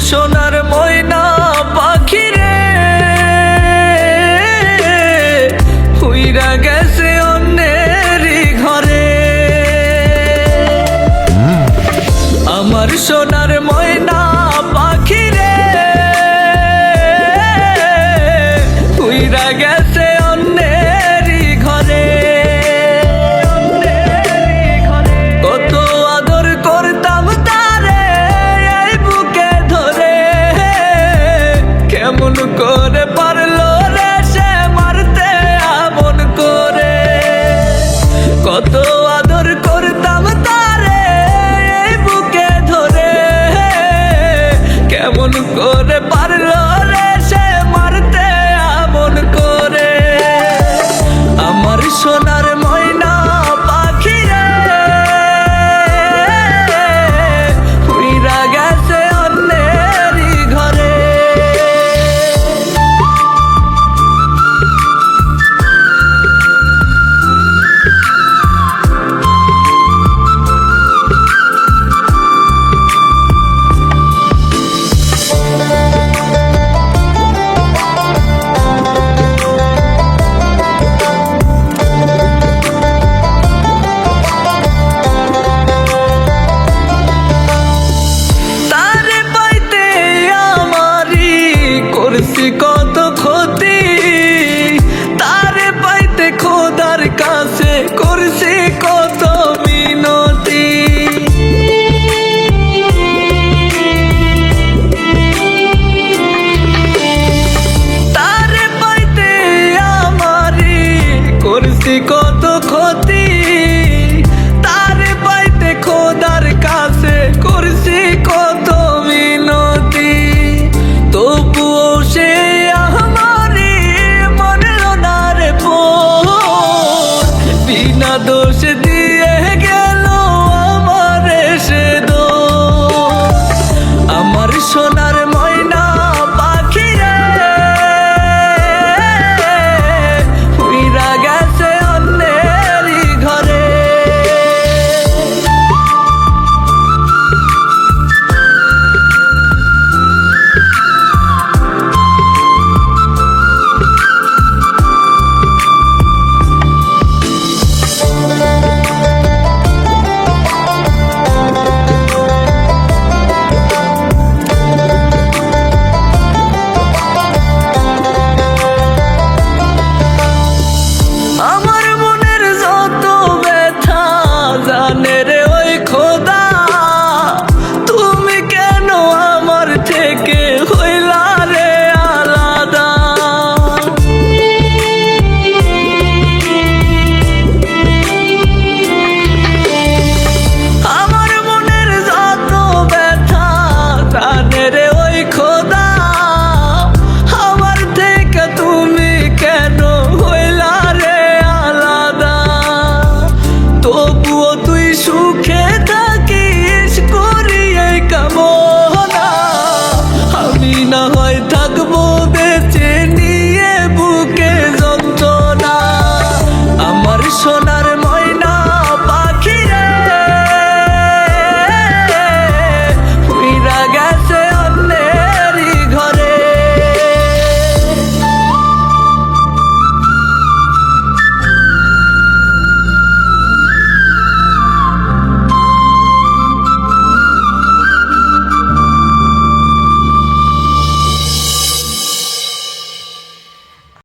সোনার ময়না পাখি রে উইরা গেছে অন্যেরই ঘরে। আমার সোনার ময়না পাখি রে উইরা গেছে অন্যেরই ঘরে। কত আদর করতাম তারে এই বুকে ধরে, কেমন করে পারলো রে সে মারতে এমন করে। কত আদর করতাম তারে এই বুকে ধরে, কেমন করে পারলো রে সে মারতে এমন করে। আমার সোনার ময়না পাখি রে উইরা গেছে অন্যেরই ঘরে। করছি কত ক্ষতি তারে পাইতে খোদার কাছে করছি কত মিনতি। তারে পাইতে আমারি করছি কত ক্ষতি, তারে পাইতে খোদার কাছে করছি কত মিনতি। তবুও সে আমারি মানলো না রে বিনা